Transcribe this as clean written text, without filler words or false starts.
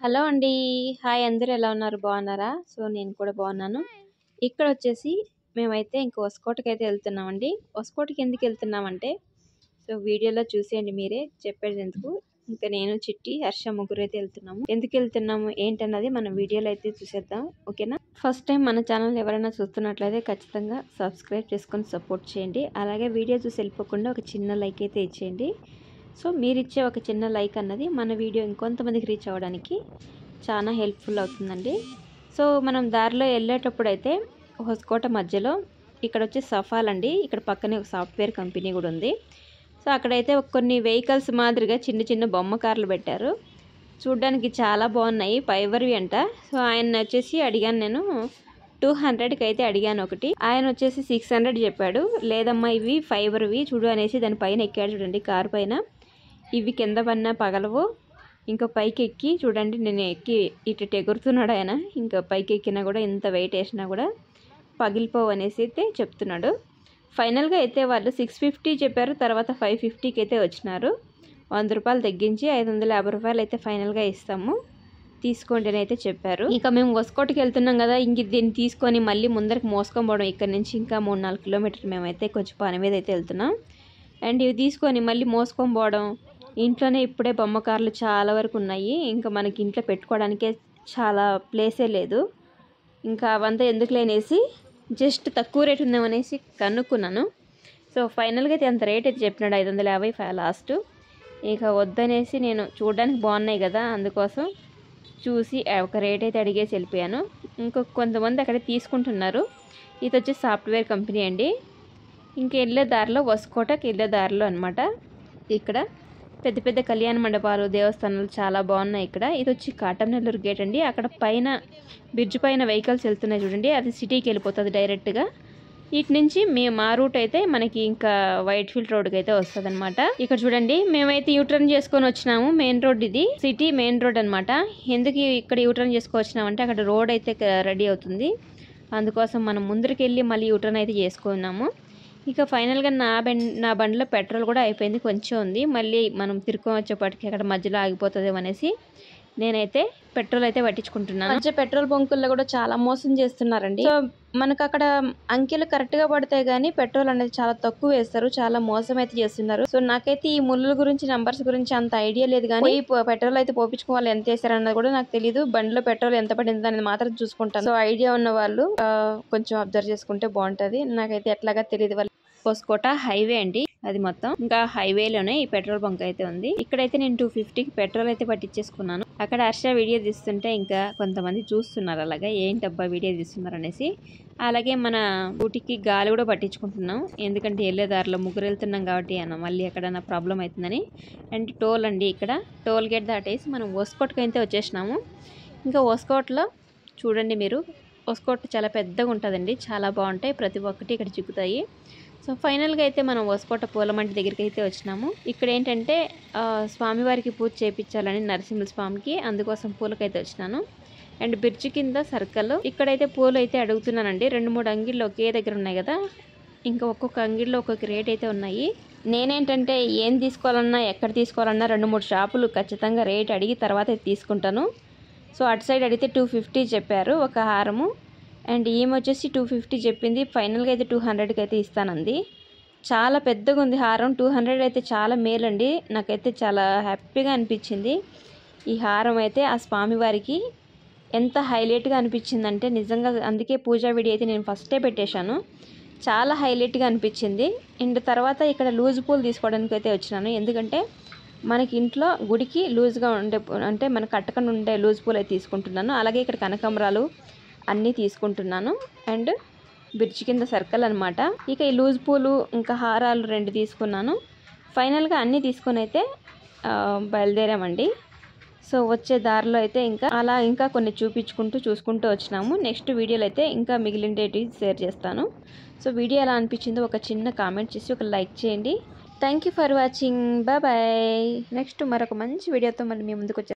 Hello అండి. Hi అందరూ ఎలా ఉన్నారు? బాగున్నారా? సో నేను కూడా బాగున్నాను. ఇక్కడ వచ్చేసి మేమైతే ఇంక హొసకోటకైతే వెళ్తున్నామండి. హొసకోటకి ఎందుకు వెళ్తున్నామంటే సో వీడియోలో చూసేయండి మీరే, చెప్పేది ఎందుకు. ఇంకా నేను, చిట్టి, హర్ష ముగ్గురైతే వెళ్తున్నాము. ఎందుకు వెళ్తున్నాము ఏంటన్నది మనం వీడియోలో అయితే చూసేద్దాం. ఓకేనా? ఫస్ట్ టైం మన ఛానల్ ఎవరైనా చూస్తున్నట్లయితే ఖచ్చితంగా సబ్స్క్రైబ్ చేసుకొని సపోర్ట్ చేయండి. అలాగే వీడియో చూసి వెళ్ళిపోకుండా ఒక చిన్న లైక్ అయితే ఇచ్చేయండి. సో మీరిచ్చే ఒక చిన్న లైక్ అన్నది మన వీడియో ఇంకొంతమందికి రీచ్ అవ్వడానికి చాలా హెల్ప్ఫుల్ అవుతుందండి. సో మనం దారిలో వెళ్ళేటప్పుడు అయితే హొసకోట మధ్యలో ఇక్కడ వచ్చి సఫాల్ అండి, ఇక్కడ పక్కనే ఒక సాఫ్ట్వేర్ కంపెనీ కూడా ఉంది. సో అక్కడైతే కొన్ని వెహికల్స్ మాదిరిగా చిన్న చిన్న బొమ్మ కార్లు పెట్టారు. చూడ్డానికి చాలా బాగున్నాయి, ఫైబర్వి అంట. సో ఆయన వచ్చేసి అడిగాను, నేను 200కి అయితే అడిగాను ఒకటి. ఆయన వచ్చేసి 600 చెప్పాడు. లేదమ్మా ఇవి ఫైబర్వి చూడు అనేసి దాని పైన ఎక్కాడు చూడండి, కారు పైన. ఇవి కింద పడినా పగలవు, ఇంకా పైకి ఎక్కి చూడండి, నేను ఎక్కి ఇటు ఎగురుతున్నాడు ఆయన. ఇంకా పైకి ఎక్కినా కూడా ఇంత వెయిట్ వేసినా కూడా పగిలిపోవు అనేసి అయితే చెప్తున్నాడు. ఫైనల్గా అయితే వాళ్ళు 650 చెప్పారు, తర్వాత 550కి అయితే వచ్చినారు. 100 రూపాయలు తగ్గించి 550 రూపాయలు అయితే ఫైనల్గా ఇస్తాము, తీసుకోండి అని అయితే చెప్పారు. ఇంకా మేము హొసకోటకి వెళ్తున్నాం కదా, ఇంక దీన్ని తీసుకొని మళ్ళీ ముందరికి మోసుకొని పోవడం. ఇక్కడ నుంచి ఇంకా 3-4 కిలోమీటర్లు మేమైతే కొంచెం పని మీద అయితే వెళ్తున్నాం. అండ్ ఇవి తీసుకొని మళ్ళీ మోసుకొని పోవడం. ఇంట్లోనే ఇప్పుడే బొమ్మ కార్లు చాలా వరకు ఉన్నాయి, ఇంకా మనకి ఇంట్లో పెట్టుకోవడానికే చాలా ప్లేసే లేదు. ఇంకా అవంతా ఎందుకు లేనేసి జస్ట్ తక్కువ రేట్ ఉందామనేసి కనుక్కున్నాను. సో ఫైనల్గా అయితే అంత రేట్ అయితే చెప్పినాడు, 550 లాస్ట్. ఇక వద్దనేసి నేను చూడడానికి బాగున్నాయి కదా అందుకోసం చూసి ఒక రేట్ అయితే అడిగేసి వెళ్ళిపోయాను. ఇంకొక కొంతమంది అక్కడ తీసుకుంటున్నారు. ఇది వచ్చి సాఫ్ట్వేర్ కంపెనీ అండి. ఇంక వెళ్ళే దారిలో హొసకోటకి వెళ్ళే దారిలో అనమాట. ఇక్కడ పెద్ద పెద్ద కళ్యాణ మండపాలు, దేవస్థానాలు చాలా బాగున్నాయి ఇక్కడ. ఇది వచ్చి కాటంనెల్లూరు గేట్ అండి. అక్కడ పైన బ్రిడ్జ్ పైన వెహికల్స్ వెళ్తున్నాయి చూడండి, అది సిటీకి వెళ్ళిపోతుంది డైరెక్ట్గా. ఇటు నుంచి మా రూట్ అయితే మనకి ఇంకా వైట్ ఫీల్డ్ రోడ్కి అయితే వస్తుంది అనమాట. ఇక్కడ చూడండి మేమైతే యూటర్న్ చేసుకొని వచ్చినాము. మెయిన్ రోడ్ ఇది, సిటీ మెయిన్ రోడ్ అనమాట. ఎందుకు ఇక్కడ యూటర్న్ చేసుకొని వచ్చినామంటే అక్కడ రోడ్ అయితే రెడీ అవుతుంది, అందుకోసం మనం ముందరికి వెళ్ళి మళ్ళీ యూటర్న్ అయితే చేసుకున్నాము. ఇక ఫైనల్గా నా బండిలో పెట్రోల్ కూడా అయిపోయింది, కొంచెం ఉంది. మళ్ళీ మనం తిరుక్కొని వచ్చేప్పటికి అక్కడ మధ్యలో ఆగిపోతుంది అనేసి నేనైతే పెట్రోల్ అయితే పట్టించుకుంటున్నాను. మధ్య పెట్రోల్ బంకుల్లో కూడా చాలా మోసం చేస్తున్నారండి. సో మనకు అక్కడ అంకెలు కరెక్ట్గా పడతాయి కానీ పెట్రోల్ అనేది చాలా తక్కువ వేస్తారు, చాలా మోసం అయితే చేస్తున్నారు. సో నాకైతే ఈ ముళ్ళ గురించి, నంబర్స్ గురించి అంత ఐడియా లేదు, కానీ పెట్రోల్ అయితే పోపించుకోవాలి, ఎంత వేసారు అన్నది కూడా నాకు తెలియదు. బండిలో పెట్రోల్ ఎంత పడింది అనేది మాత్రం చూసుకుంటాను. సో ఐడియా ఉన్న వాళ్ళు కొంచెం అబ్జర్వ్ చేసుకుంటే బాగుంటది. నాకైతే ఎట్లాగా తెలియదు. వాళ్ళు హొసకోట హైవే అండి అది మొత్తం, ఇంకా హైవేలోనే ఈ పెట్రోల్ బంక్ అయితే ఉంది. ఇక్కడైతే నేను 250కి పెట్రోల్ అయితే పట్టించేసుకున్నాను. అక్కడ హర్ష వీడియో తీస్తుంటే ఇంకా కొంతమంది చూస్తున్నారు, అలాగే ఏంటబ్బా వీడియో తీస్తున్నారు అనేసి. అలాగే మన ఊటికి గాలి కూడా పట్టించుకుంటున్నాం, ఎందుకంటే వెళ్ళే దారిలో ముగ్గురు వెళ్తున్నాం కాబట్టి మళ్ళీ ఎక్కడైనా ప్రాబ్లం అవుతుందని. అండ్ టోల్ అండి, ఇక్కడ టోల్ గేట్ దాటేసి మనం హొసకోటకి అయితే వచ్చేసినాము. ఇంకా హొసకోటలో చూడండి మీరు, హొసకోట చాలా పెద్దగా ఉంటుందండి, చాలా బాగుంటాయి, ప్రతి ఒక్కటి ఇక్కడ చిక్కుతాయి. సో ఫైనల్గా అయితే మనం హొసకోట పూలమంటి దగ్గరికి అయితే వచ్చినాము. ఇక్కడ ఏంటంటే స్వామివారికి పూజ చేయించాలని నరసింహ స్వామికి, అందుకోసం పూలకైతే వచ్చినాను. అండ్ బ్రిడ్జి కింద సర్కిల్, ఇక్కడైతే పూలు అయితే అడుగుతున్నానండి. 2-3 అంగిళ్ళు ఒకే దగ్గర ఉన్నాయి కదా, ఇంకా ఒక్కొక్క అంగిల్లో ఒక్కొక్క రేట్ అయితే ఉన్నాయి. నేనేంటంటే ఏం తీసుకోవాలన్నా, ఎక్కడ తీసుకోవాలన్నా 2-3 షాపులు ఖచ్చితంగా రేట్ అడిగి తర్వాత తీసుకుంటాను. సో అటు సైడ్ అడిగితే 250 చెప్పారు ఒక హారము. అండ్ ఈమె వచ్చేసి 250 చెప్పింది. ఫైనల్గా అయితే 200కి అయితే ఇస్తానంది. చాలా పెద్దగా ఉంది హారం, 200 అయితే చాలా మేలండి. నాకైతే చాలా హ్యాపీగా అనిపించింది ఈ హారం అయితే. ఆ స్వామివారికి ఎంత హైలైట్గా అనిపించిందంటే నిజంగా, అందుకే పూజా వీడియో అయితే నేను ఫస్టే పెట్టేశాను, చాలా హైలైట్గా అనిపించింది. అండ్ తర్వాత ఇక్కడ లూజ్ పూలు తీసుకోవడానికి అయితే వచ్చినాను, ఎందుకంటే మనకి ఇంట్లో గుడికి లూజ్గా ఉండే, అంటే మనకు కట్టకుండా ఉండే లూజ్ పూలు అయితే తీసుకుంటున్నాను. అలాగే ఇక్కడ కనకాంబరాలు అన్నీ తీసుకుంటున్నాను. అండ్ బ్రిడ్జ్ కింద సర్కిల్ అనమాట. ఇక ఈ లూజ్ పూలు ఇంకా హారాలు 2 తీసుకున్నాను. ఫైనల్గా అన్నీ తీసుకొని అయితే బయలుదేరామండి. సో వచ్చే దారిలో అయితే ఇంకా కొన్ని చూసుకుంటూ వచ్చినాము. నెక్స్ట్ వీడియోలో అయితే ఇంకా మిగిలిన షేర్ చేస్తాను. సో వీడియో ఎలా అనిపించిందో ఒక చిన్న కామెంట్ చేసి ఒక లైక్ చేయండి. Thank you for watching, bye. Next మరొక మంచి వీడియోతో మళ్ళీ మీ ముందుకు వచ్చేస్తాను.